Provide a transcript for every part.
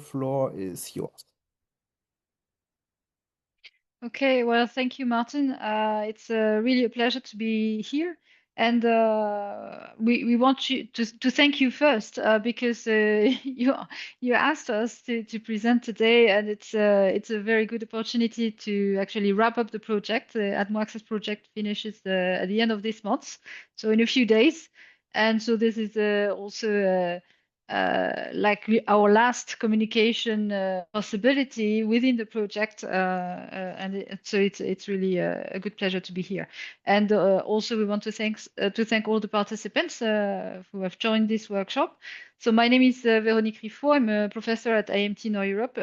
floor is yours. Okay, well, thank you, Martin. It's really a pleasure to be here, and we want you to thank you first because you asked us to present today, and it's a very good opportunity to actually wrap up the project. The Admo Access project finishes at the end of this month, so in a few days, and so this is also. Like our last communication possibility within the project, so it's really a good pleasure to be here. And also we want to thank all the participants who have joined this workshop. So my name is Véronique Riffaut. I'm a professor at IMT Nord Europe,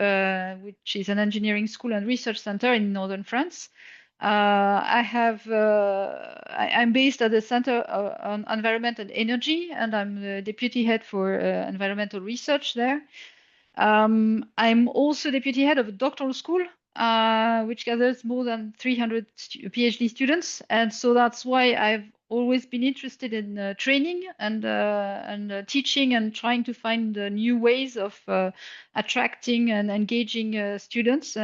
which is an engineering school and research center in northern France. I'm based at the Center on Environment and Energy, and I'm the deputy head for environmental research there. I'm also deputy head of a doctoral school, which gathers more than 300 PhD students, and so that's why I've always been interested in training and teaching and trying to find new ways of attracting and engaging students.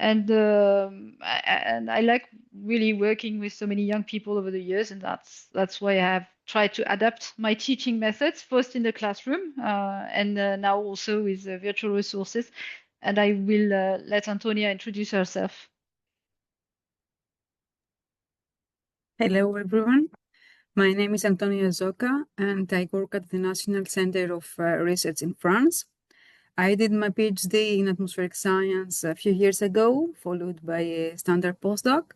And I like really working with so many young people over the years, and that's why I have tried to adapt my teaching methods, first in the classroom and now also with virtual resources. And I will let Antonia introduce herself. Hello, everyone. My name is Antonia Zoka, and I work at the National Center of Research in France. I did my PhD in atmospheric science a few years ago, followed by a standard postdoc.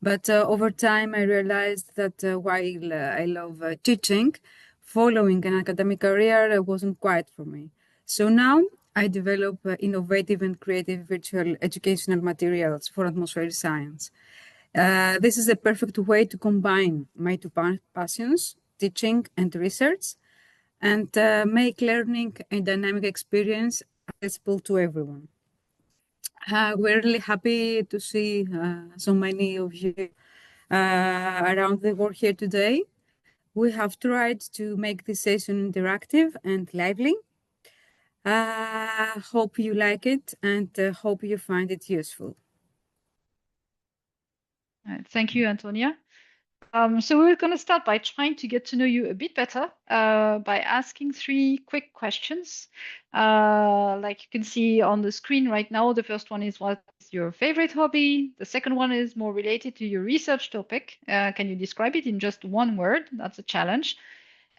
But over time, I realized that while I love teaching, following an academic career wasn't quite for me. So now I develop innovative and creative virtual educational materials for atmospheric science. This is a perfect way to combine my two passions, teaching and research, and make learning a dynamic experience accessible to everyone. We're really happy to see so many of you around the world here today. We have tried to make this session interactive and lively. Hope you like it and hope you find it useful. Thank you, Antonia. So we're going to start by trying to get to know you a bit better by asking 3 quick questions. Like you can see on the screen right now, the first one is, what is your favorite hobby? The second one is more related to your research topic. Can you describe it in just one word? That's a challenge.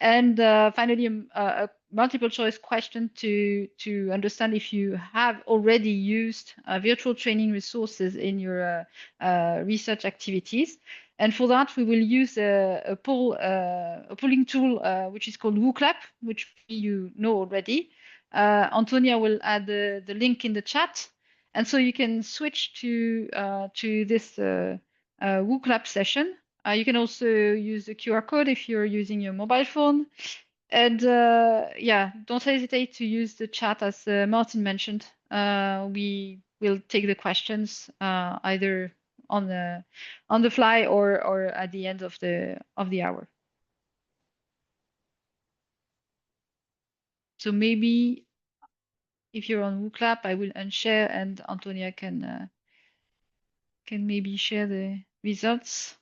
And finally, a multiple choice question to understand if you have already used virtual training resources in your research activities. And for that, we will use a polling tool, which is called WooClap, which you know already. Antonia will add the link in the chat. And so you can switch to this WooClap session. You can also use the QR code if you're using your mobile phone. And yeah, don't hesitate to use the chat as Martin mentioned. We will take the questions either on the fly or at the end of the hour. So maybe if you're on WooClap, I will unshare and Antonia can maybe share the results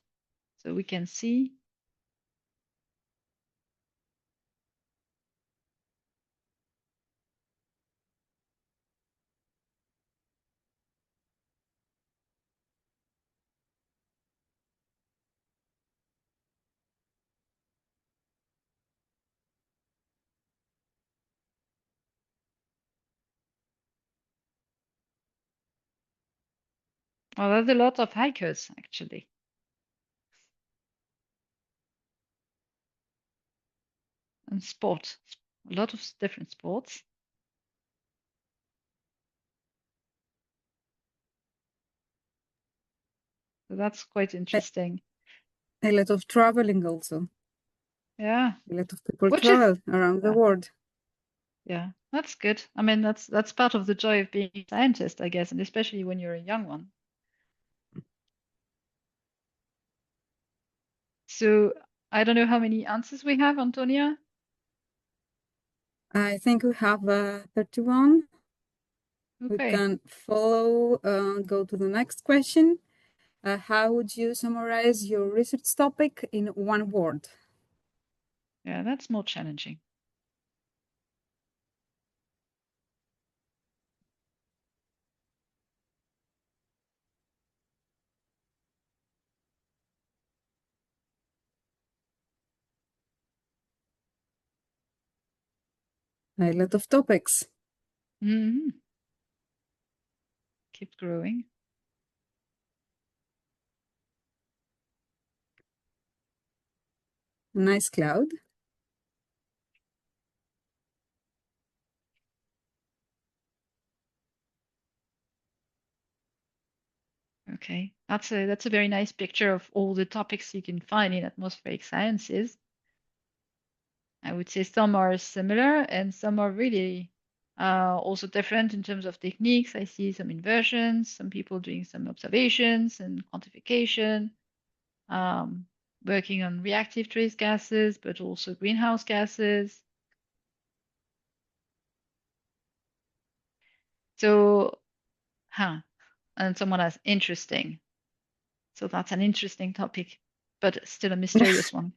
so we can see. Well, there's a lot of hikers actually. And sport, a lot of different sports. So that's quite interesting. A lot of traveling also. Yeah. A lot of people Which travel is around the world. Yeah, that's good. I mean, that's part of the joy of being a scientist, I guess, and especially when you're a young one. So I don't know how many answers we have, Antonia. I think we have 31. We Okay. can follow, go to the next question. How would you summarize your research topic in one word? Yeah, that's more challenging. A lot of topics. Mm-hmm. Keep growing. Nice cloud. Okay, that's a very nice picture of all the topics you can find in atmospheric sciences. I would say some are similar and some are really also different in terms of techniques. I see some inversions, some people doing some observations and quantification, um, working on reactive trace gases, but also greenhouse gases. So, and someone has interesting. So that's an interesting topic, but still a mysterious one.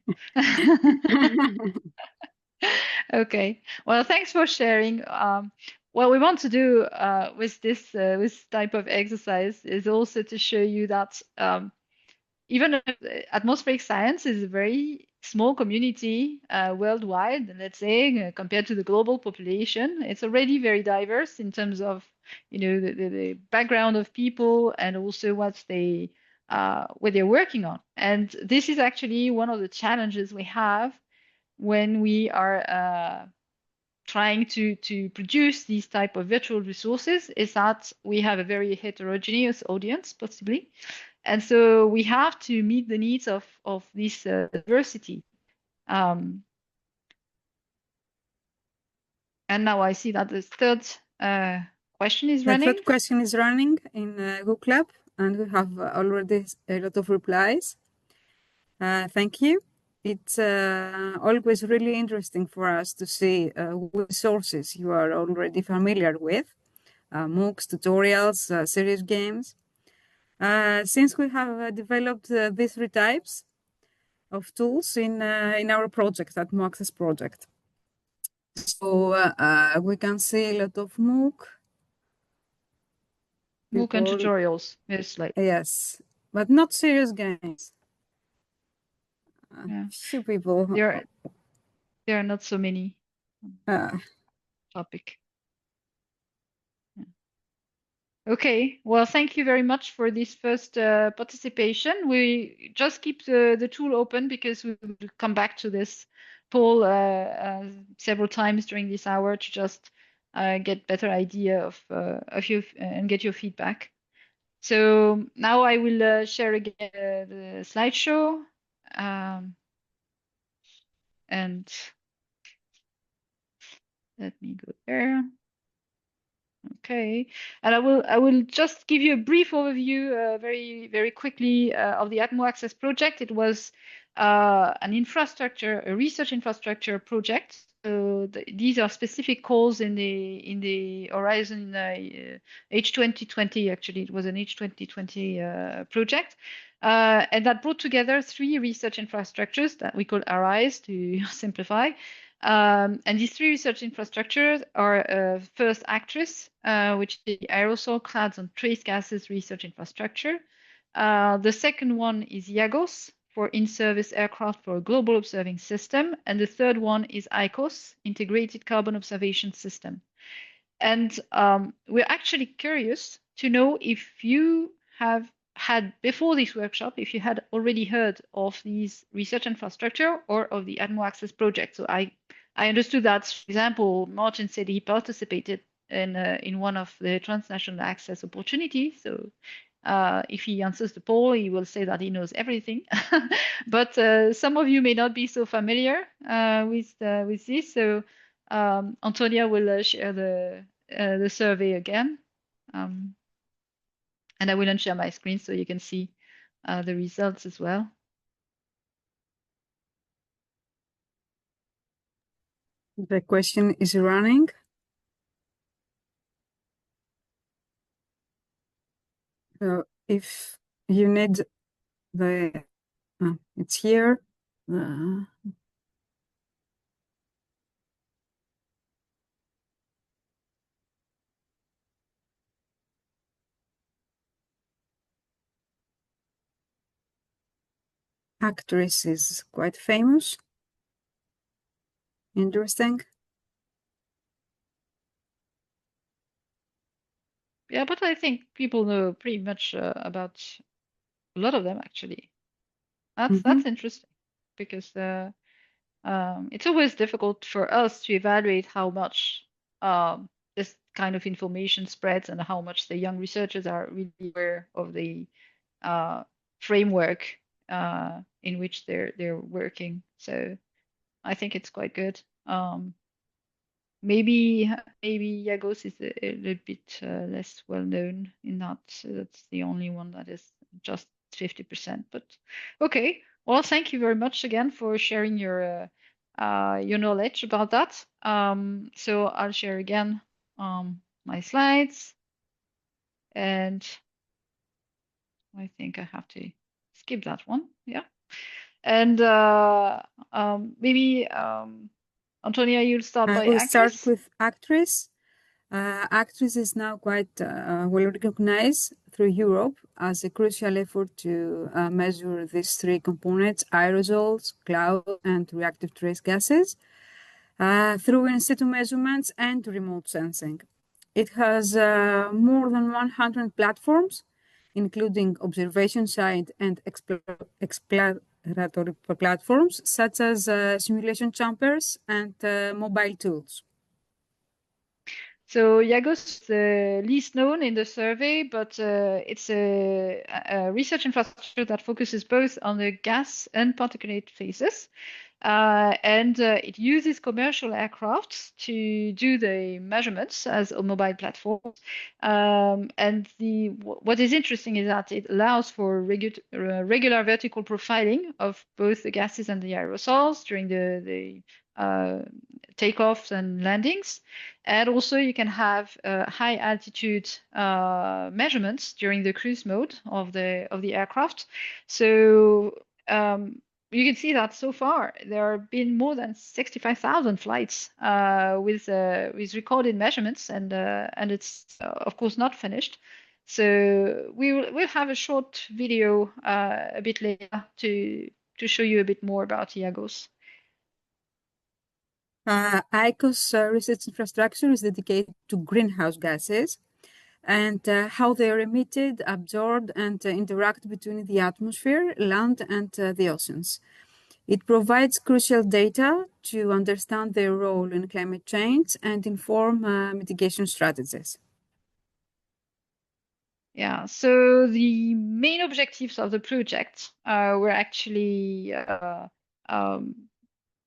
Okay. Well, thanks for sharing. What we want to do with this type of exercise is also to show you that even atmospheric science is a very small community worldwide, let's say, compared to the global population. It's already very diverse in terms of, the background of people and also what they're working on. And this is actually one of the challenges we have when we are trying to produce these type of virtual resources is that we have a very heterogeneous audience, possibly. And so we have to meet the needs of this diversity. And now I see that the third question is The running. third question is running in Google Club, and we have already a lot of replies. Thank you. It's always really interesting for us to see which sources you are already familiar with, MOOCs, tutorials, serious games. Since we have developed these three types of tools in our project, at Access project. So we can see a lot of MOOC. MOOC and People, tutorials. Yes, like yes, but not serious games. yeah. Few people. There are not so many Uh, topic. Yeah. Okay, well, thank you very much for this first participation. We just keep the tool open because we will come back to this poll several times during this hour to just get better idea of you and get your feedback. So now I will share again the slideshow and let me go there. Okay, and I will just give you a brief overview, very quickly, of the Atmo Access project. It was a research infrastructure project. So these are specific calls in the Horizon H2020. Actually, it was an H2020 project, and that brought together three research infrastructures that we call RIs to simplify. And these three research infrastructures are first ACTRIS, which is the aerosol clouds and trace gases research infrastructure. The second one is IAGOS for in-service aircraft for a global observing system. And the third one is ICOS, integrated carbon observation system. And we're actually curious to know if you have had, before this workshop, if you had already heard of these research infrastructure or of the Atmo Access project. So I understood that, for example, Martin said he participated in one of the transnational access opportunities. So if he answers the poll, he will say that he knows everything. But some of you may not be so familiar with this. So Antonia will share the survey again. And I will unshare my screen so you can see the results as well. the question is running. So if you need the, it's here. Actress is quite famous. Interesting. Yeah, but I think people know pretty much about a lot of them actually. That's interesting because it's always difficult for us to evaluate how much this kind of information spreads and how much the young researchers are really aware of the uh, framework in which they're working. So I think it's quite good. Maybe Yagos is a little bit less well known in that. So that's the only one that is just 50%. But okay. Well, thank you very much again for sharing your knowledge about that. So I'll share again my slides, and I think I have to skip that one. Yeah. And maybe Antonia, you'll start I by will start actress. with actress. Actress is now quite well recognized through Europe as a crucial effort to measure these three components: aerosols, cloud, and reactive trace gases, through in situ measurements and remote sensing. It has more than 100 platforms, including observation site and exploratory platforms, such as simulation chambers and mobile tools. So Yagos is the least known in the survey, but it's a research infrastructure that focuses both on the gas and particulate phases. And it uses commercial aircraft to do the measurements as a mobile platform. And what is interesting is that it allows for regular vertical profiling of both the gases and the aerosols during the takeoffs and landings. And also you can have high altitude measurements during the cruise mode of the aircraft. So you can see that so far there have been more than 65,000 flights with recorded measurements, and it's of course not finished. So we'll have a short video a bit later to show you a bit more about Iagos. ICO's research infrastructure is dedicated to greenhouse gases and how they are emitted, absorbed, and interact between the atmosphere, land, and the oceans. It provides crucial data to understand their role in climate change and inform mitigation strategies. Yeah, so the main objectives of the project were actually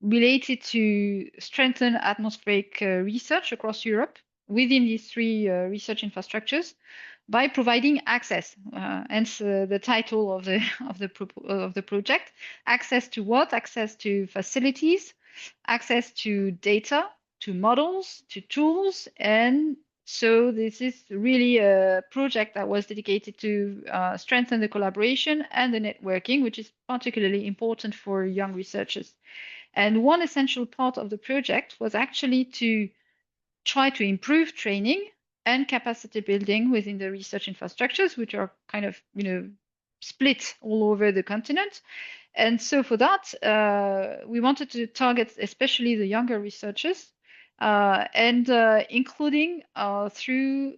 related to strengthen atmospheric research across Europe within these three research infrastructures by providing access, hence the title of the of the project. Access to what? Access to facilities, access to data, to models, to tools, and so this is really a project that was dedicated to strengthen the collaboration and the networking, which is particularly important for young researchers. And one essential part of the project was actually to try to improve training and capacity building within the research infrastructures, which are kind of, split all over the continent. And so for that, we wanted to target especially the younger researchers, and including through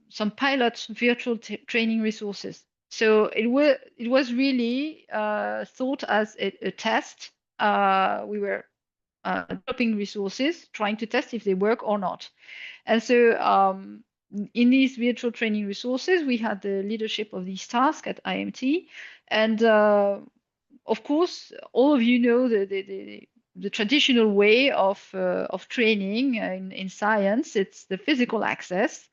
some pilot virtual training resources. So it was really thought as a test. We were developing resources, trying to test if they work or not. And so in these virtual training resources, we had the leadership of these tasks at IMT. And of course, all of you know the traditional way of training in science. It's the physical access,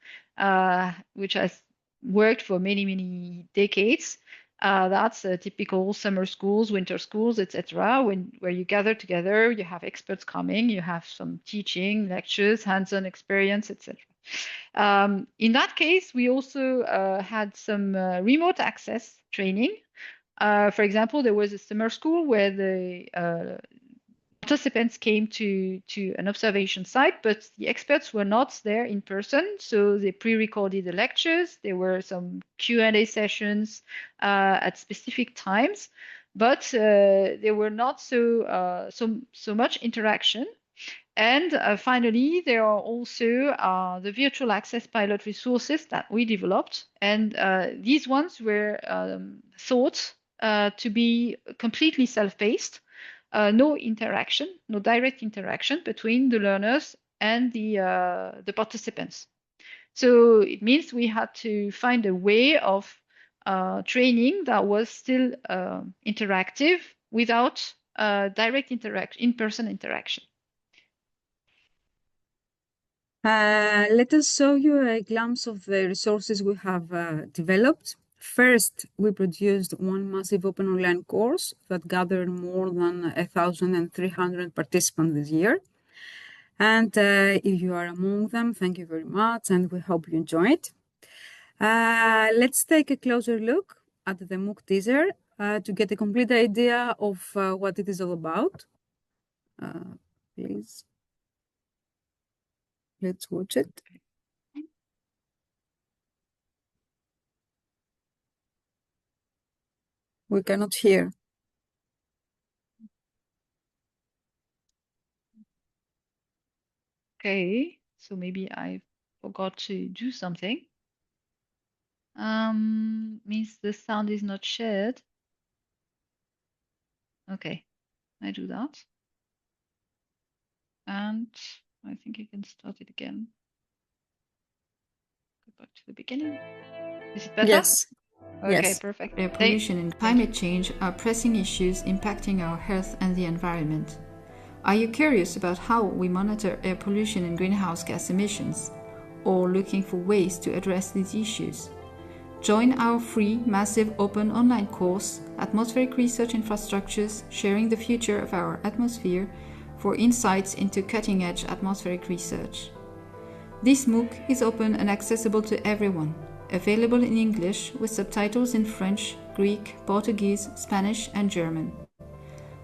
which has worked for many decades. That's typical summer schools, winter schools, etc. Where you gather together, you have experts coming, you have some teaching, lectures, hands-on experience, etc. In that case, we also had some remote access training. For example, there was a summer school where the participants came to an observation site, but the experts were not there in person, so they pre-recorded the lectures. There were some Q&A sessions at specific times, but there were not so much interaction. And finally, there are also the virtual access pilot resources that we developed, and these ones were thought to be completely self-paced. No interaction, no direct interaction between the learners and the participants. So it means we had to find a way of training that was still interactive without direct in-person interaction. Let us show you a glimpse of the resources we have developed. First, we produced one massive open online course that gathered more than 1,300 participants this year. And if you are among them, thank you very much, and we hope you enjoy it. Let's take a closer look at the MOOC teaser to get a complete idea of what it is all about. Please, let's watch it. We cannot hear. Okay, so maybe I forgot to do something. Means the sound is not shared. Okay, I do that. And I think you can start it again. Go back to the beginning. Is it better? Yes. Okay, Yes. perfect. Air pollution and climate change are pressing issues impacting our health and the environment. Are you curious about how we monitor air pollution and greenhouse gas emissions, or looking for ways to address these issues? Join our free, massive, open online course, Atmospheric Research Infrastructures Sharing the Future of Our Atmosphere, for insights into cutting-edge atmospheric research. This MOOC is open and accessible to everyone, available in English with subtitles in French, Greek, Portuguese, Spanish, and German.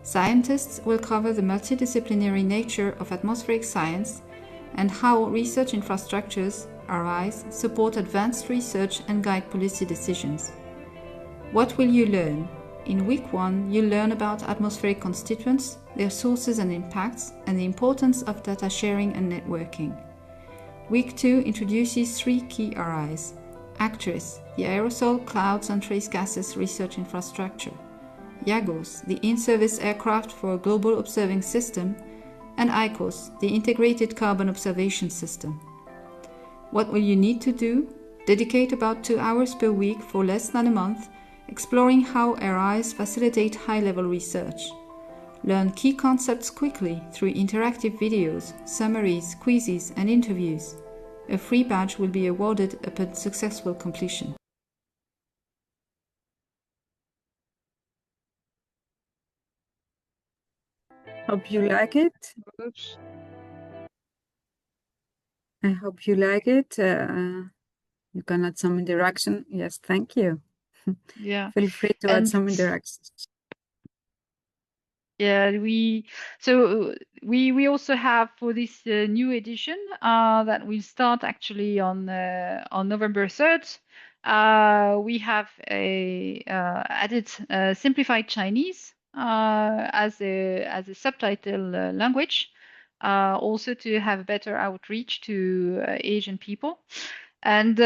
Scientists will cover the multidisciplinary nature of atmospheric science and how research infrastructures, RIs, support advanced research and guide policy decisions. What will you learn? In week 1, you'll learn about atmospheric constituents, their sources and impacts, and the importance of data sharing and networking. Week 2 introduces 3 key RIs: ACTRIS, the aerosol, clouds and trace gases research infrastructure; IAGOS, the in-service aircraft for a global observing system; and ICOS, the integrated carbon observation system. What will you need to do? Dedicate about 2 hours per week for less than a month, exploring how RIs facilitate high-level research. Learn key concepts quickly through interactive videos, summaries, quizzes, and interviews. A free badge will be awarded upon successful completion. Hope you like it. Oops. I hope you like it. You can add some interaction. Yes, thank you. Yeah. Feel free to add some interactions. Yeah, we also have for this new edition that will start actually on November 3rd. We have added simplified Chinese as a subtitle language, also to have better outreach to Asian people. And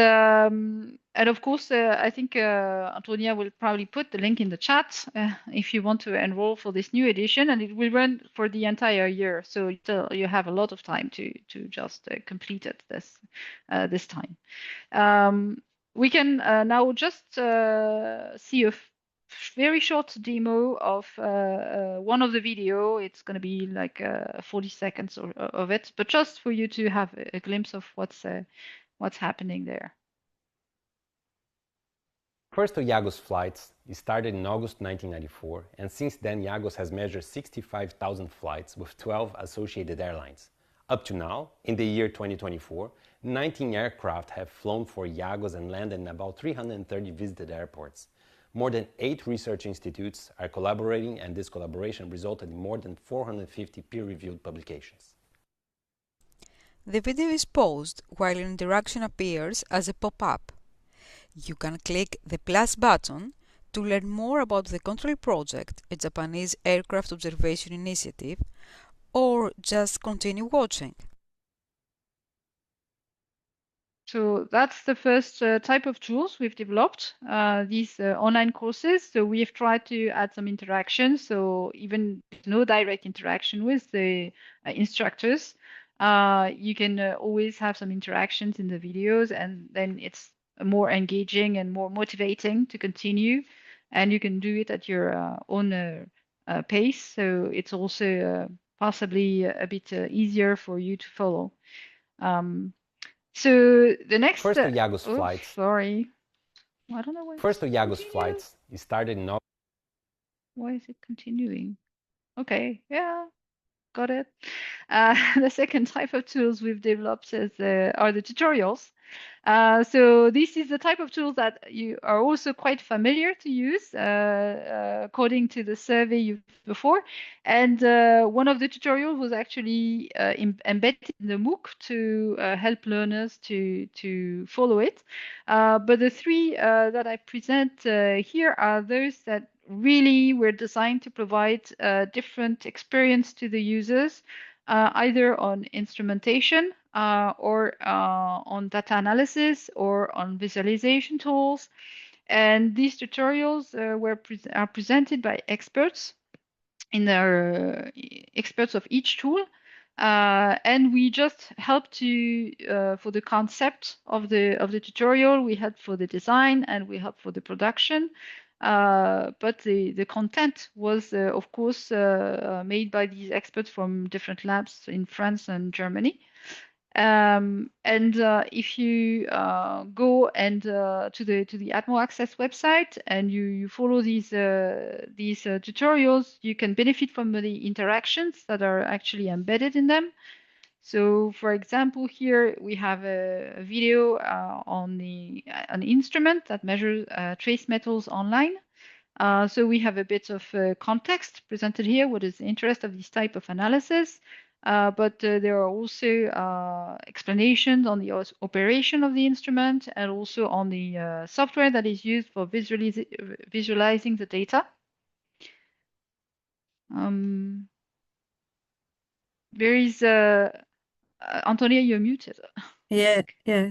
of course, I think Antonia will probably put the link in the chat if you want to enroll for this new edition, and it will run for the entire year. So you have a lot of time to just complete it this time. We can now just see a very short demo of one of the video. It's going to be like 40 seconds of it, but just for you to have a glimpse of what's happening there. First of IAGOS flights started in August 1994, and since then IAGOS has measured 65,000 flights with 12 associated airlines. Up to now, in the year 2024, 19 aircraft have flown for IAGOS and landed in about 330 visited airports. More than 8 research institutes are collaborating, and this collaboration resulted in more than 450 peer-reviewed publications. The video is paused while an interaction appears as a pop-up. You can click the plus button to learn more about the Control Project, a Japanese aircraft observation initiative, or just continue watching. So that's the first type of tools we've developed, these online courses. So we have tried to add some interaction. So even no direct interaction with the instructors, you can always have some interactions in the videos, and then it's more engaging and more motivating to continue. And you can do it at your own pace. So it's also possibly a bit easier for you to follow. So the next First of IAGOS flights. Sorry, I don't know why. First of IAGOS flights started in August. Why is it continuing? Okay, yeah, got it. The second type of tools we've developed are the tutorials. So this is the type of tools that you are also quite familiar to use, according to the survey you've before. And one of the tutorials was actually embedded in the MOOC to help learners to follow it. But the three that I present here are those that really were designed to provide different experience to the users, either on instrumentation or on data analysis or on visualization tools. And these tutorials are presented by experts in their experts of each tool. And we just help to for the concept of the tutorial, we help for the design, and we help for the production. But the content was, of course, made by these experts from different labs in France and Germany. And if you go and to the Atmo Access website and you follow these tutorials, you can benefit from the interactions that are actually embedded in them. So, for example, here we have a video on an instrument that measures trace metals online. So we have a bit of context presented here. What is the interest of this type of analysis? But there are also explanations on the operation of the instrument and also on the software that is used for visualizing the data. There is Antonia, you're muted. Yeah,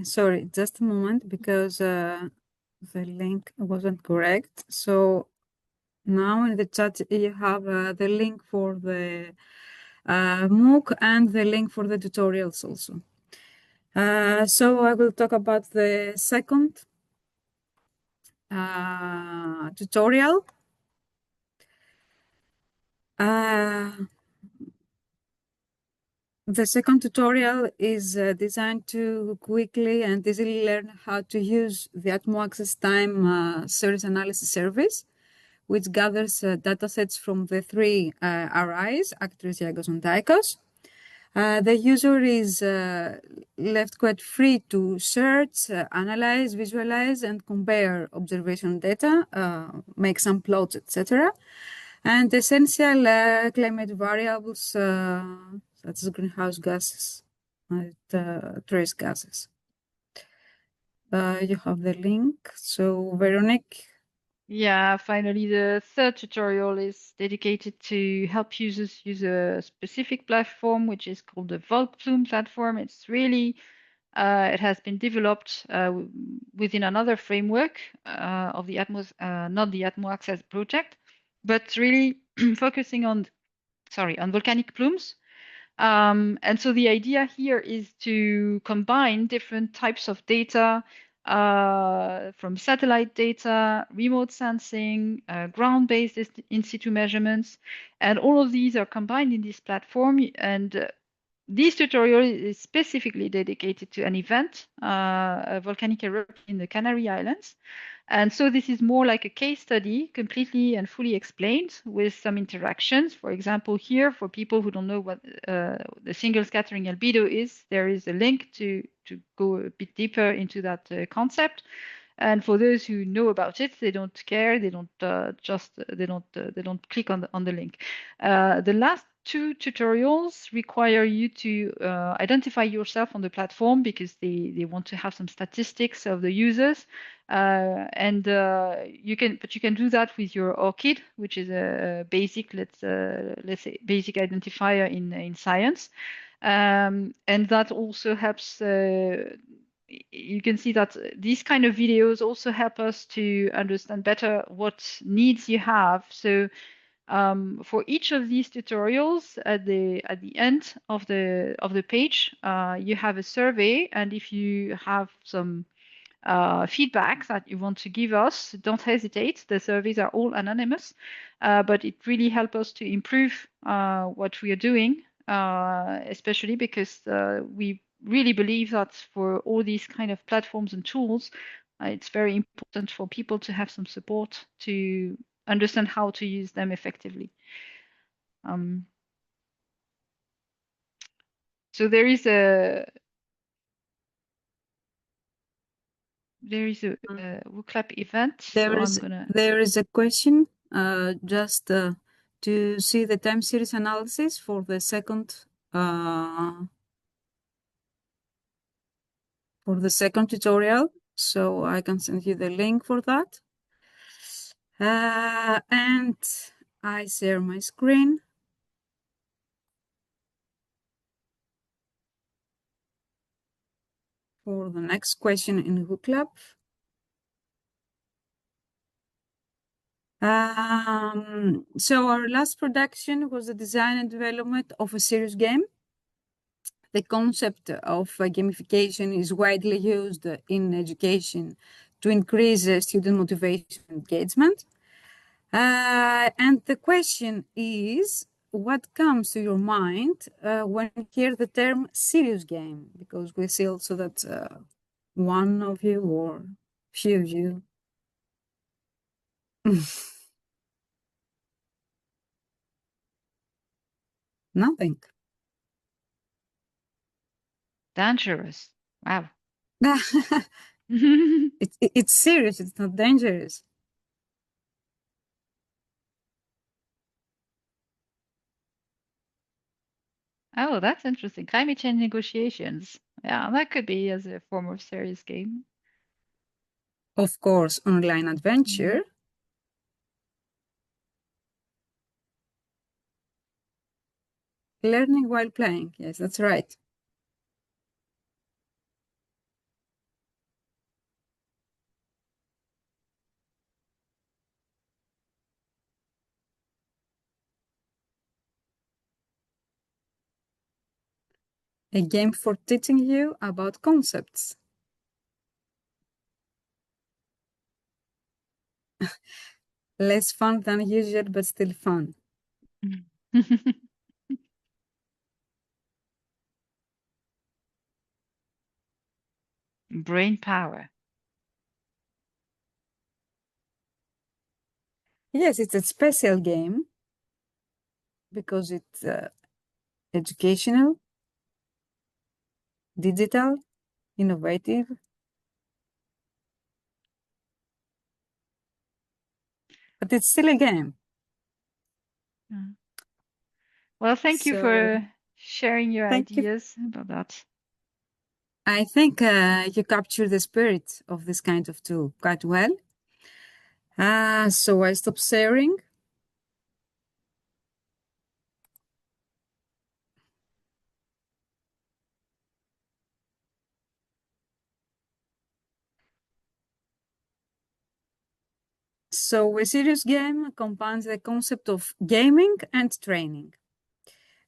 sorry, just a moment, because the link wasn't correct. So now in the chat you have the link for the MOOC and the link for the tutorials also. So I will talk about the second tutorial. The second tutorial is designed to quickly and easily learn how to use the Atmo Access Time series analysis service, which gathers datasets from the three RIs, Actris, IAGOS, and ICACs. The user is left quite free to search, analyze, visualize, and compare observation data, make some plots, etc. And essential climate variables such as greenhouse gases and trace gases. You have the link. So, Veronique. Yeah, finally, the third tutorial is dedicated to help users use a specific platform, which is called the Volplume platform. It's really, it has been developed within another framework of the Atmos, not the Atmo Access project, but really focusing on volcanic plumes. And so the idea here is to combine different types of data from satellite data, remote sensing, ground-based in situ measurements, and all of these are combined in this platform. And this tutorial is specifically dedicated to an event, a volcanic eruption in the Canary Islands. And so this is more like a case study, completely and fully explained with some interactions. For example, here, for people who don't know what the single scattering albedo is, there is a link to go a bit deeper into that concept. And for those who know about it, they don't care. They don't they don't click on the link. The last two tutorials require you to identify yourself on the platform because they want to have some statistics of the users. You can do that with your ORCID, which is a basic, let's say, basic identifier in science, and that also helps. You can see that these kind of videos also help us to understand better what needs you have. So for each of these tutorials, at the end of the page, you have a survey, and if you have some feedback that you want to give us, don't hesitate. The surveys are all anonymous, but it really helps us to improve what we are doing, especially because we really believe that for all these kind of platforms and tools, it's very important for people to have some support to understand how to use them effectively. So there is a WooClap event. There is a question just to see the time series analysis for the second tutorial. So I can send you the link for that. And I share my screen. For the next question in WooClap. So our last production was the design and development of a serious game. The concept of gamification is widely used in education to increase student motivation and engagement. And the question is, what comes to your mind when you hear the term serious game? Because we see also that one of you or few of you. Nothing. Dangerous. Wow. It's serious, it's not dangerous. Oh, that's interesting. Climate change negotiations. Yeah, that could be as a form of serious game. Of course, online adventure. Learning while playing. Yes, that's right. A game for teaching you about concepts. Less fun than usual, but still fun. Brain power. Yes, it's a special game because it's educational, digital, innovative. But it's still a game. Well, thank you for sharing your ideas about that. I think you capture the spirit of this kind of tool quite well. So I stop sharing. So a serious game combines the concept of gaming and training.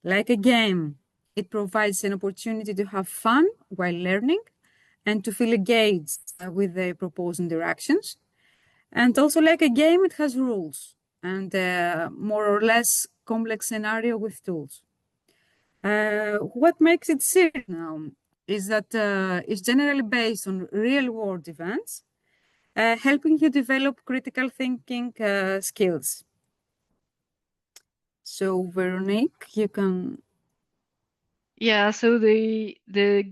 Like a game, it provides an opportunity to have fun while learning and to feel engaged with the proposed interactions. And also like a game, it has rules and more or less complex scenario with tools. What makes it serious now is that it's generally based on real-world events, helping you develop critical thinking skills. So, Veronique, you can. Yeah, so the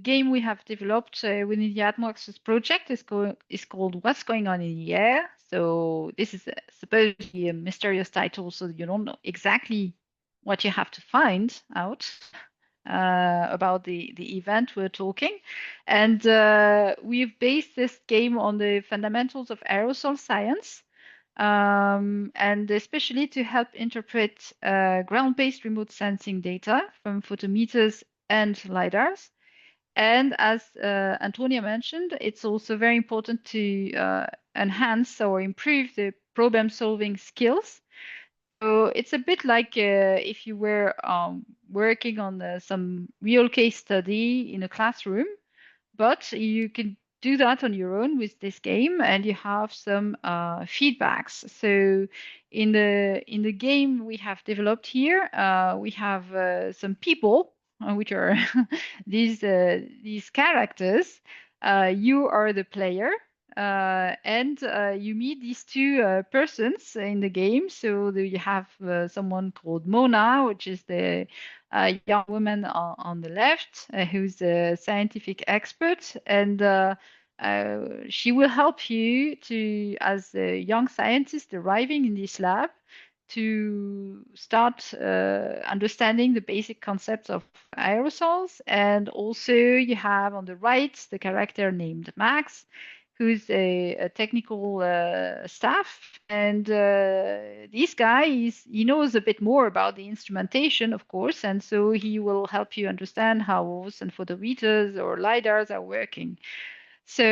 game we have developed within the Atmo Access project is called What's Going On in the Air. So this is supposed to be a mysterious title, so you don't know exactly what you have to find out about the event we're talking. And we've based this game on the fundamentals of aerosol science. And especially to help interpret ground-based remote sensing data from photometers and LiDARs. And as Antonia mentioned, it's also very important to enhance or improve the problem-solving skills. So it's a bit like if you were working on some real case study in a classroom, but you can do that on your own with this game, and you have some feedbacks. So in the game we have developed here, we have some people, which are these characters. You are the player, and you meet these two persons in the game. So you have someone called Mona, which is the young woman on the left, who's a scientific expert, and she will help you to, as a young scientist arriving in this lab, to start understanding the basic concepts of aerosols. And also you have on the right the character named Max, who's a technical staff. And this guy he knows a bit more about the instrumentation, of course, and so he will help you understand how and photometers or LiDARs are working. So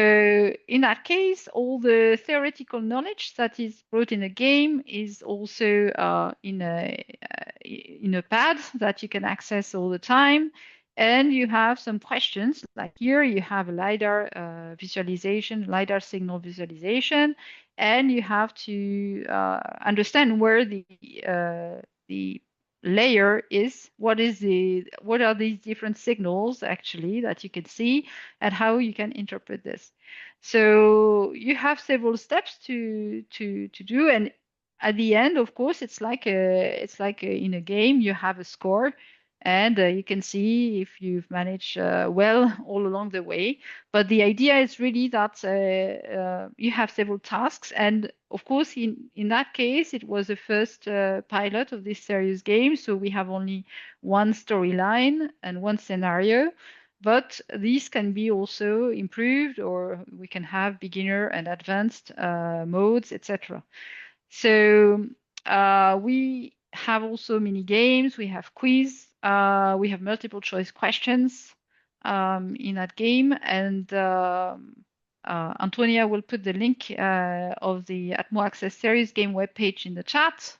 in that case, all the theoretical knowledge that is brought in a game is also in a pad that you can access all the time. And you have some questions, like here you have a LiDAR visualization, LiDAR signal visualization, and you have to understand where the layer is. What are these different signals actually that you can see, and how you can interpret this. So you have several steps to do, and at the end, of course, it's like in a game you have a score, and you can see if you've managed well all along the way. But the idea is really that you have several tasks, and of course, in that case, it was the first pilot of this serious game, so we have only one storyline and one scenario. But these can be also improved, or we can have beginner and advanced modes, etc. So we have also mini games, we have quiz, we have multiple choice questions in that game, and Antonia will put the link of the Atmo Access Series game webpage in the chat,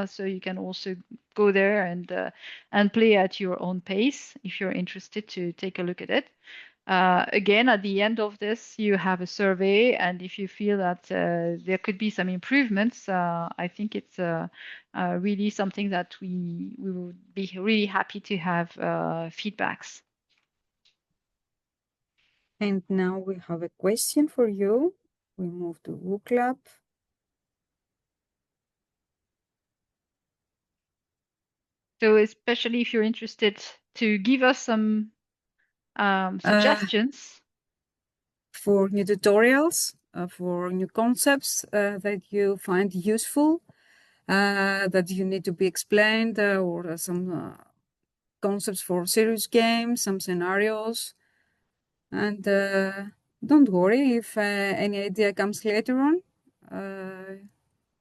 so you can also go there and play at your own pace if you're interested to take a look at it. Again, at the end of this, you have a survey, and if you feel that there could be some improvements, I think it's really something that we would be really happy to have feedbacks. And now we have a question for you. We move to WooClub. So especially if you're interested to give us some suggestions. For new tutorials, for new concepts that you find useful, that you need to be explained, or some concepts for serious games, some scenarios. And don't worry, if any idea comes later on,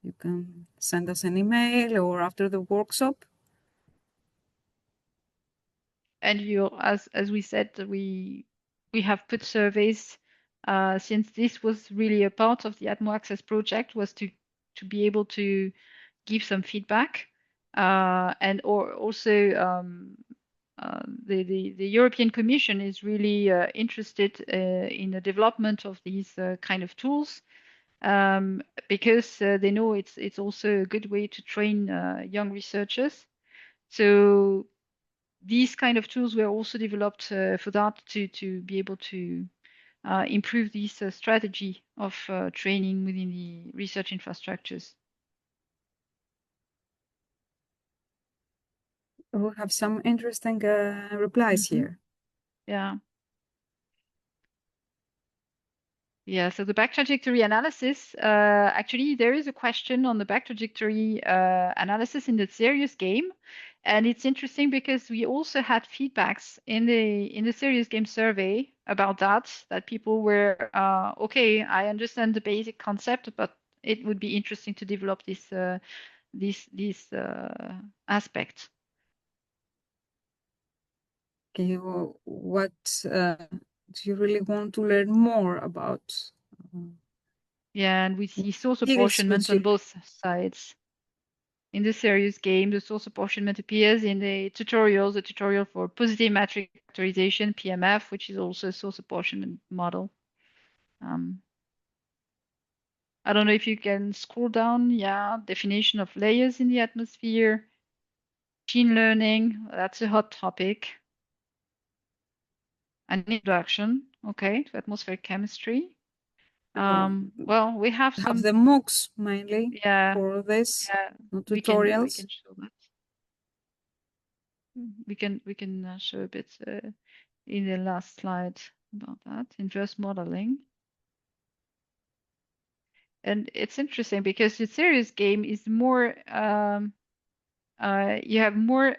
you can send us an email or after the workshop. And as we said, we have put surveys since this was really a part of the Atmo Access project, was to be able to give some feedback, and also the European Commission is really interested in the development of these kind of tools, because they know it's also a good way to train young researchers. So these kind of tools were also developed for that to be able to improve this strategy of training within the research infrastructures. We have some interesting replies here. Yeah. Yeah, so the back trajectory analysis, actually there is a question on the back trajectory analysis in the serious game. And it's interesting because we also had feedbacks in the serious game survey about that people were, okay, I understand the basic concept, but it would be interesting to develop this aspect. Okay, well, what do you really want to learn more about? Yeah, and we see source Skills apportionment which on you both sides. In the serious game, the source apportionment appears in the tutorials, the tutorial for positive matrix factorization, PMF, which is also a source apportionment model. I don't know if you can scroll down. Yeah, definition of layers in the atmosphere. Machine learning, that's a hot topic. An introduction, okay, to atmospheric chemistry. Well, we have some the MOOCs mainly yeah, for this, yeah, not we tutorials. can show that. We can show a bit in the last slide about that, inverse modeling. And it's interesting because the serious game is more, you have more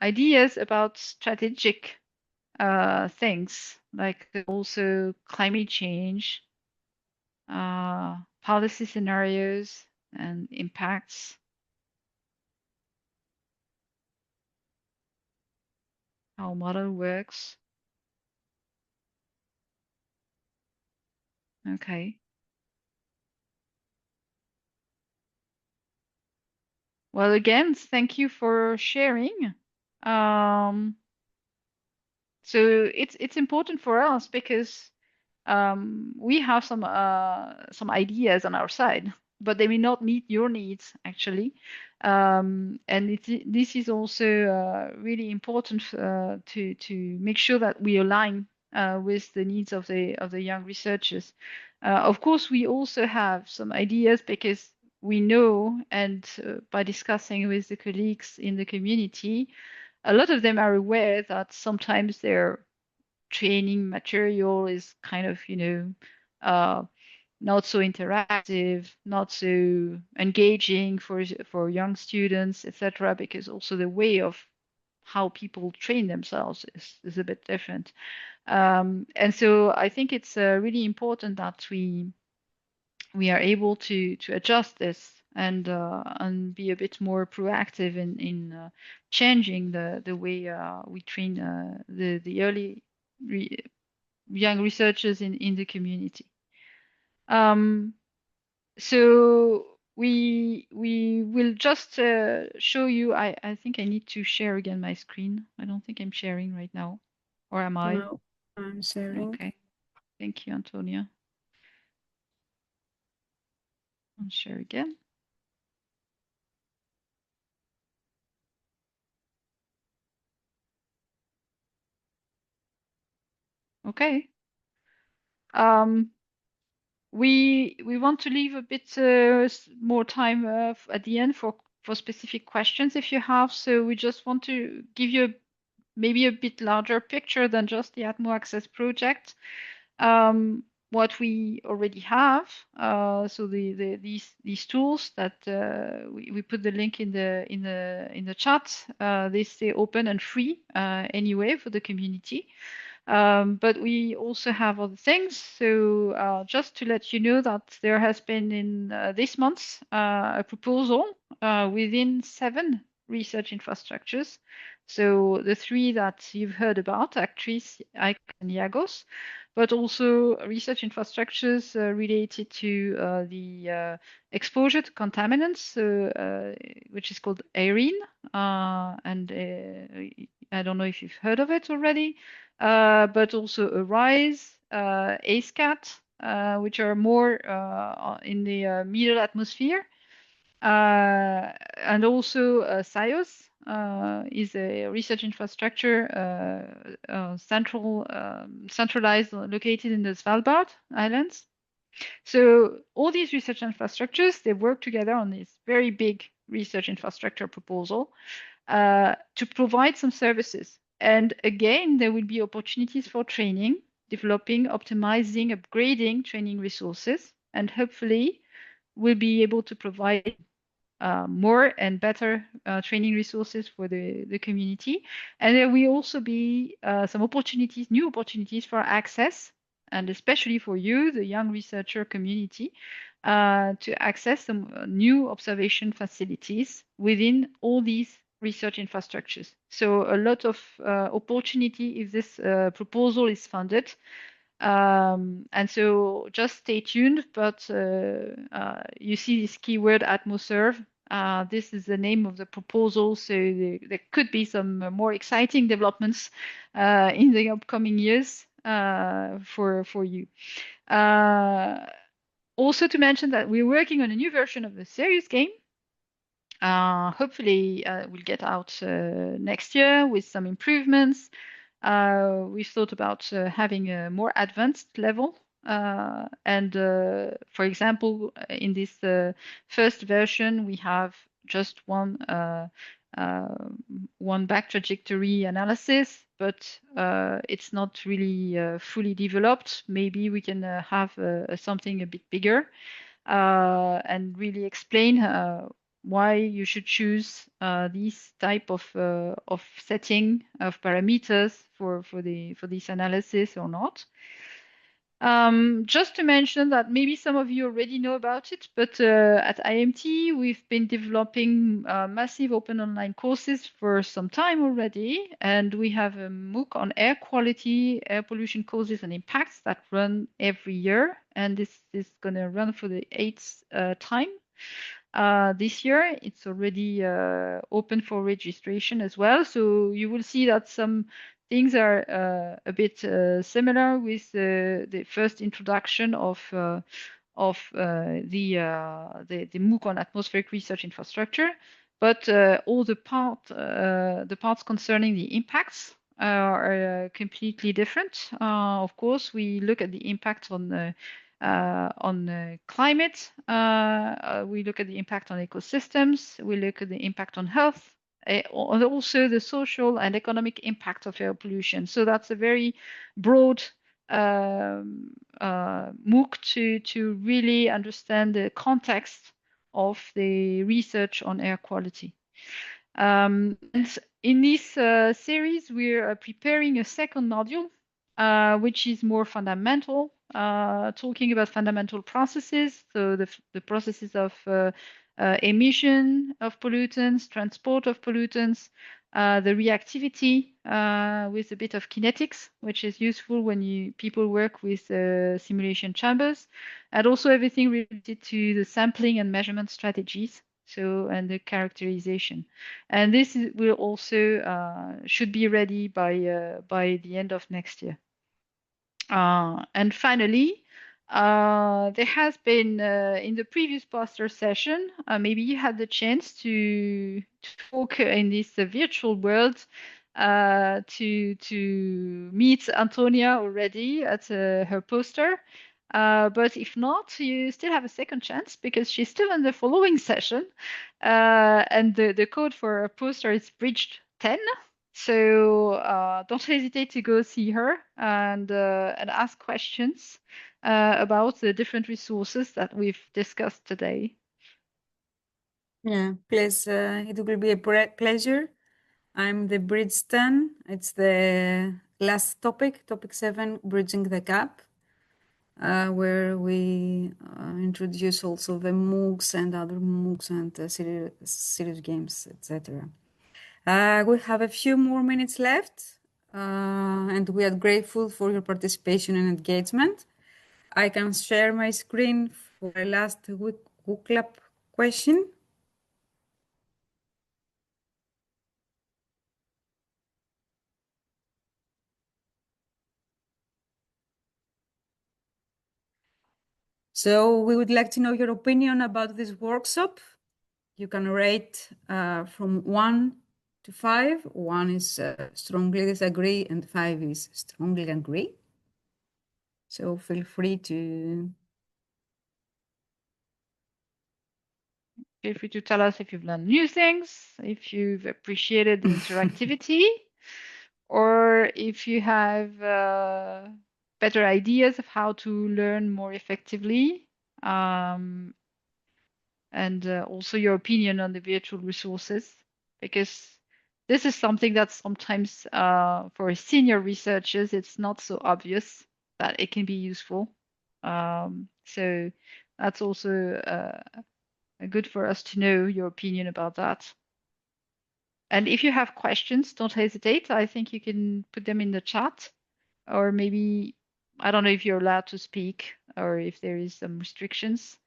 ideas about strategic things, like also climate change, policy scenarios and impacts. How model works. Okay. Well, again, thank you for sharing. So it's important for us because we have some ideas on our side, but they may not meet your needs actually. And this is also really important to make sure that we align with the needs of the young researchers. Of course, we also have some ideas because we know, and by discussing with the colleagues in the community, a lot of them are aware that sometimes their training material is kind of, not so interactive, not so engaging for young students, etc. Because also the way of how people train themselves is a bit different. And so I think it's really important that we are able to adjust this and be a bit more proactive in changing the way we train the early young researchers in the community. So we will just show you. I think I need to share again my screen. I don't think I'm sharing right now, or am I? No, I'm sharing. Okay, thank you, Antonia. I'll share again. Okay. We want to leave a bit more time at the end for specific questions if you have. So we just want to give you maybe a bit larger picture than just the Atmo Access project. What we already have, so these tools that we put the link in the chat. They stay open and free anyway for the community. But we also have other things. So just to let you know that there has been in this month a proposal within 7 research infrastructures. So the 3 that you've heard about, Actris, IGAC, and IAGOS, but also research infrastructures related to the exposure to contaminants, which is called ARIN. And I don't know if you've heard of it already, but also ARISE, ACECAT, which are more in the middle atmosphere, and also SIOS, is a research infrastructure centralized, located in the Svalbard Islands. So all these research infrastructures, they work together on this very big research infrastructure proposal to provide some services. And again, there will be opportunities for training, developing, optimizing, upgrading training resources, and hopefully we'll be able to provide more and better training resources for the community. And there will also be some opportunities, new opportunities for access, and especially for you, the young researcher community, to access some new observation facilities within all these research infrastructures. So a lot of opportunity if this proposal is funded. And so just stay tuned, but you see this keyword atmoserve. This is the name of the proposal, so there could be some more exciting developments in the upcoming years for you. Also to mention that we're working on a new version of the serious game. Hopefully we'll get out next year with some improvements. We thought about having a more advanced level. And for example, in this first version, we have just one back trajectory analysis, but it's not really fully developed. Maybe we can have something a bit bigger and really explain why you should choose this type of setting of parameters for this analysis or not. Just to mention that maybe some of you already know about it, but at IMT we've been developing massive open online courses for some time already, and we have a MOOC on air quality, air pollution causes and impacts that run every year, and this is going to run for the 8th time. This year it's already open for registration as well, so you will see that some things are a bit similar with the first introduction of the MOOC on atmospheric research infrastructure, but all the parts concerning the impacts are completely different. Of course, we look at the impact on climate, we look at the impact on ecosystems, we look at the impact on health, and also the social and economic impact of air pollution. So that's a very broad MOOC to really understand the context of the research on air quality. And in this series, we're preparing a second module, which is more fundamental, talking about fundamental processes, so the processes of emission of pollutants, transport of pollutants, the reactivity with a bit of kinetics, which is useful when people work with simulation chambers, and also everything related to the sampling and measurement strategies, and the characterization. And this will also should be ready by the end of next year. And finally, there has been in the previous poster session, maybe you had the chance to talk in this virtual world, to meet Antonia already at her poster. But if not, you still have a second chance because she's still in the following session. And the code for a poster is bridged 10. So don't hesitate to go see her and ask questions about the different resources that we've discussed today. Yeah, please, it will be a pleasure. I'm the bridge 10. It's the last topic 7, bridging the gap, where we introduce also the MOOCs and other MOOCs and serious games, etc. We have a few more minutes left, and we are grateful for your participation and engagement. I can share my screen for a last WooClap question. So we would like to know your opinion about this workshop. You can rate from 1 to 5. 1 is strongly disagree, and 5 is strongly agree. So feel free to... Feel free to tell us if you've learned new things, if you've appreciated the interactivity, or if you have better ideas of how to learn more effectively, and also your opinion on the virtual resources, because this is something that sometimes for senior researchers, it's not so obvious that it can be useful. So that's also good for us to know your opinion about that. And if you have questions, don't hesitate. I think you can put them in the chat, or maybe, I don't know if you're allowed to speak or if there is some restrictions,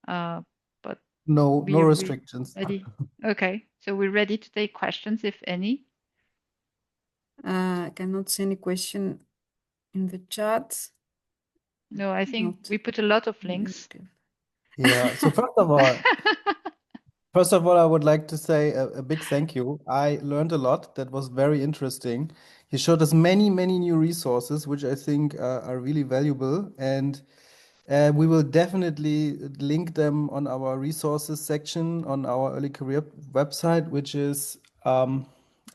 but No we're restrictions. ready. Okay, so we're ready to take questions, if any. I cannot see any question in the chat. No, I think Not we put a lot of links. Yeah. So first of all, I would like to say a big thank you. I learned a lot. That was very interesting. You showed us many, many new resources, which I think are really valuable. And we will definitely link them on our resources section on our early career website, which is, I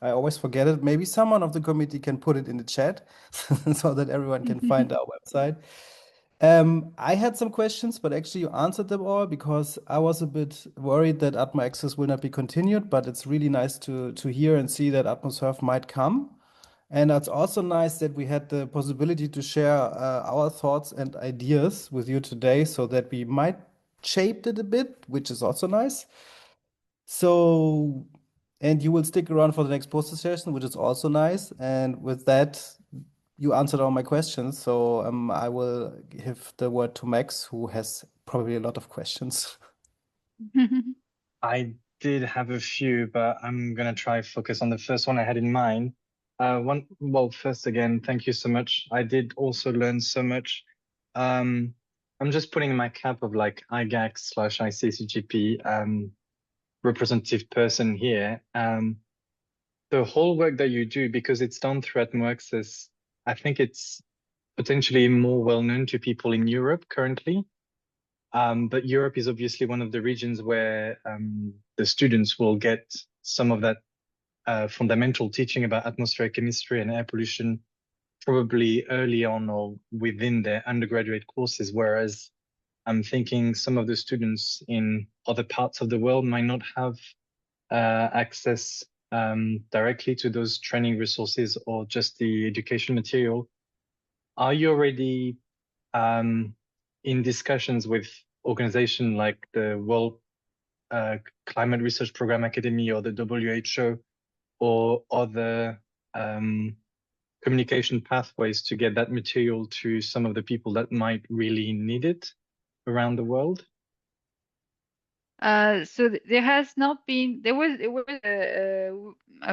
always forget it. Maybe someone of the committee can put it in the chat so that everyone can find our website. I had some questions, but actually you answered them all because I was a bit worried that Atmo Access will not be continued, but it's really nice to hear and see that Atmosurf might come. And it's also nice that we had the possibility to share our thoughts and ideas with you today so that we might shape it a bit, which is also nice. So, and you will stick around for the next poster session, which is also nice. And with that, you answered all my questions. So I will give the word to Max, who has probably a lot of questions. I did have a few, but I'm going to try focus on the first one I had in mind. Well, first again, thank you so much. I did also learn so much. I'm just putting in my cap of like IGAC/ICACGP representative person here. The whole work that you do, because it's done through Atmo Access, I think it's potentially more well known to people in Europe currently. But Europe is obviously one of the regions where the students will get some of that fundamental teaching about atmospheric chemistry and air pollution probably early on or within their undergraduate courses, whereas I'm thinking some of the students in other parts of the world might not have access directly to those training resources or just the education material. Are you already in discussions with organizations like the World Climate Research Program Academy or the WHO or other communication pathways to get that material to some of the people that might really need it around the world? So there has not been, there was a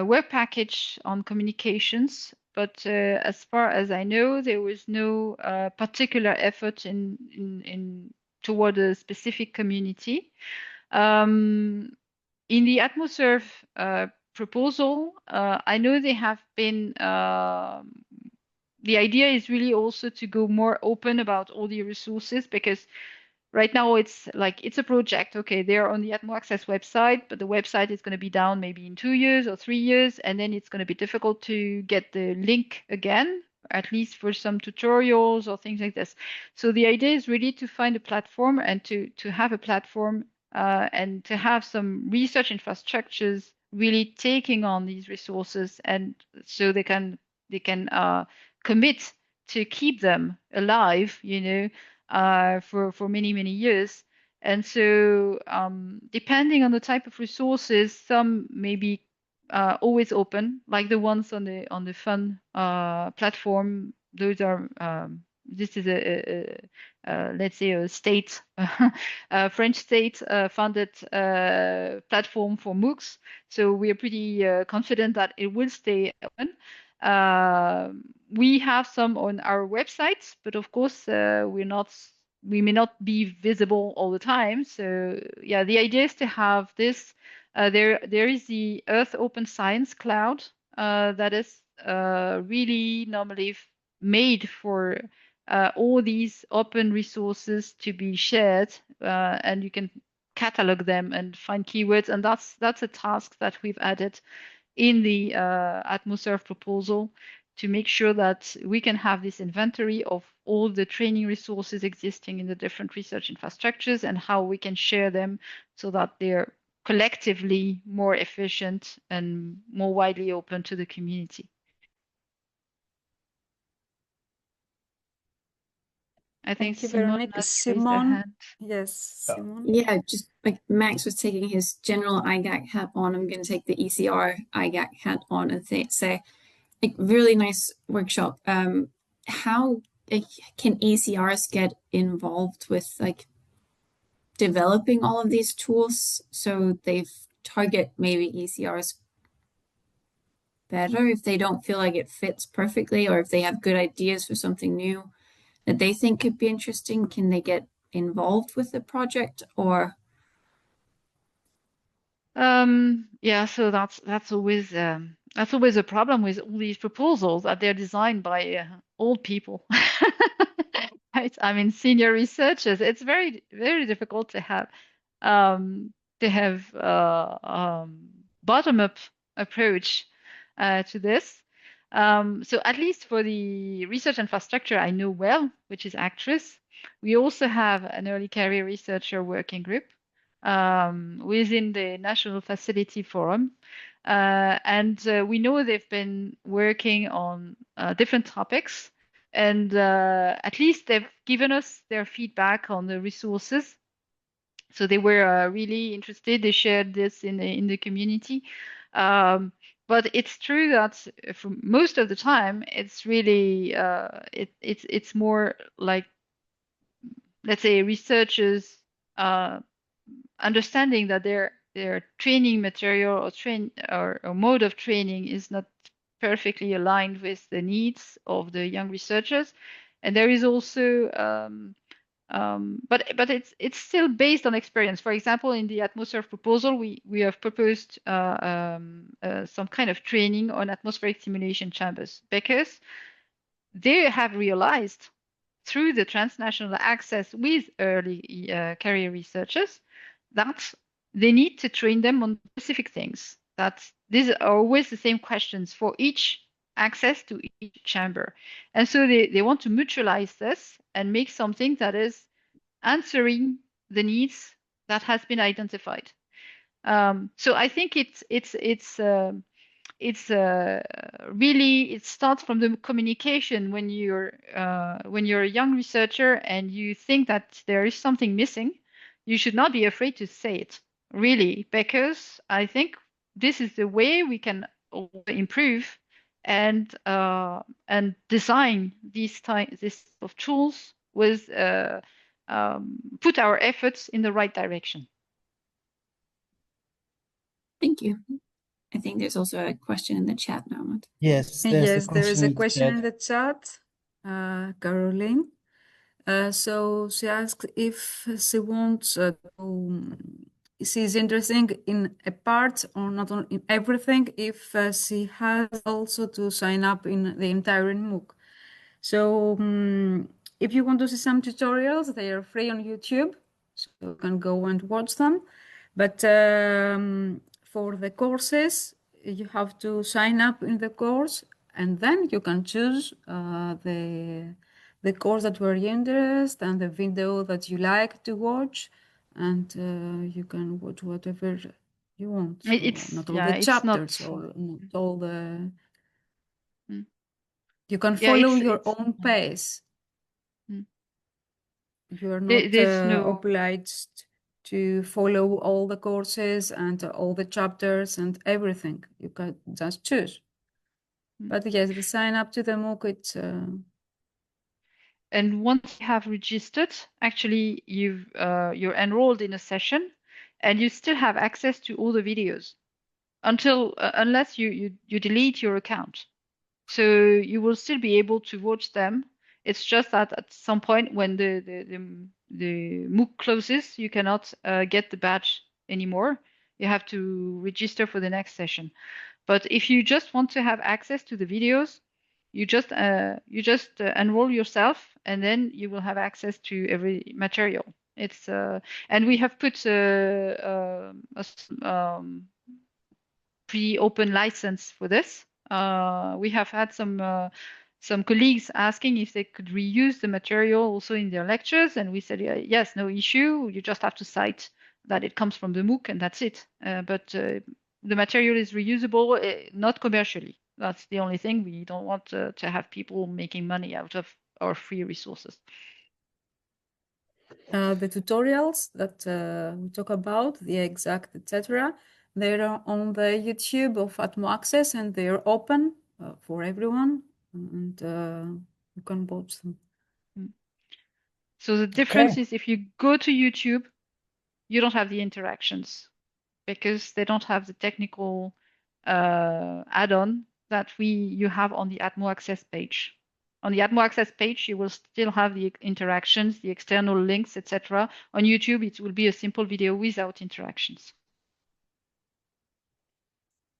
web package on communications, but as far as I know, there was no particular effort in toward a specific community. In the Atmosurf proposal, I know they have been, the idea is really also to go more open about all the resources, because right now it's like it's a project. Okay, they're on the Atmo Access website, but the website is going to be down maybe in 2 years or 3 years, and then it's going to be difficult to get the link again, at least for some tutorials or things like this. So the idea is really to find a platform and to have a platform and to have some research infrastructures really taking on these resources, and so they can commit to keep them alive, you know, for many, many years. And so depending on the type of resources, some may be always open, like the ones on the FUN platform. Those are this is a let's say a state a French state funded platform for MOOCs. So we are pretty confident that it will stay open. We have some on our websites, but of course we may not be visible all the time. So yeah, the idea is to have this There is the Earth Open Science Cloud that is really normally made for all these open resources to be shared, and you can catalog them and find keywords, and that's a task that we've added in the AtmoServe proposal to make sure that we can have this inventory of all the training resources existing in the different research infrastructures and how we can share them so that they're collectively more efficient and more widely open to the community. I think Thank you, Simone Veronique. has raised her Simone, hand. yes, Simone. Yeah, just like Max was taking his general IGAC hat on, I'm going to take the ECR IGAC hat on and say, like, really nice workshop. How can ECRs get involved with like developing all of these tools so they target maybe ECRs better if they don't feel like it fits perfectly, or if they have good ideas for something new that they think could be interesting? Can they get involved with the project, or? Yeah, so that's always a problem with all these proposals, that they're designed by old people. Right? I mean, senior researchers. It's very, very difficult to have um, bottom-up approach to this. So at least for the research infrastructure I know well, which is Actress, we also have an early career researcher working group within the National Facility Forum. And we know they've been working on different topics, and at least they've given us their feedback on the resources. So they were really interested. They shared this in the community. But it's true that for most of the time, it's really it's more like, let's say, researchers understanding that their training material or mode of training is not perfectly aligned with the needs of the young researchers. And there is also but it's still based on experience. For example, in the AtmoServe proposal, we have proposed some kind of training on atmospheric simulation chambers, because they have realized through the transnational access with early career researchers that they need to train them on specific things. That these are always the same questions for each access to each chamber. And so they want to mutualize this and make something that is answering the needs that has been identified. So I think really, it starts from the communication when you're a young researcher and you think that there is something missing. You should not be afraid to say it, really, because I think this is the way we can improve and design this of tools with put our efforts in the right direction. Thank you. I think there's also a question in the chat now, Matt. Yes, Yes, there is a in the question chat. in the chat, Caroline. So she asked if she wants she's interested in a part or not in everything, if she has also to sign up in the entire MOOC. So if you want to see some tutorials, they are free on YouTube, so you can go and watch them. But for the courses, you have to sign up in the course, and then you can choose the course that were interested and the video that you like to watch, and you can watch whatever you want. So not all the chapters or not all the. You can follow your own pace. You are not obliged to follow all the courses and all the chapters and everything. You can just choose. But yes, the sign up to the MOOC, it's... And once you have registered, actually you're enrolled in a session, and you still have access to all the videos unless you delete your account. So you will still be able to watch them. It's just that at some point when the MOOC closes, you cannot get the badge anymore. you have to register for the next session. But if you just want to have access to the videos, you just enroll yourself, and then you will have access to every material. It's and we have put a pre-open license for this. We have had some colleagues asking if they could reuse the material also in their lectures, and we said yes, no issue. You just have to cite that it comes from the MOOC, and that's it. But the material is reusable, not commercially. That's the only thing. We don't want to have people making money out of our free resources. The tutorials that we talk about, the exact, etc., they're on the YouTube of Atmo Access, and they're open for everyone, and you can watch them. So the difference is if you go to YouTube, you don't have the interactions because they don't have the technical add-on that you have on the Atmo Access page. On the Atmo Access page, you will still have the interactions, the external links, etc. On YouTube, it will be a simple video without interactions.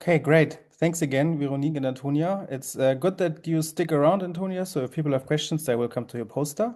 Okay, great. Thanks again, Veronique and Antonia. It's good that you stick around, Antonia. So if people have questions, they will come to your poster.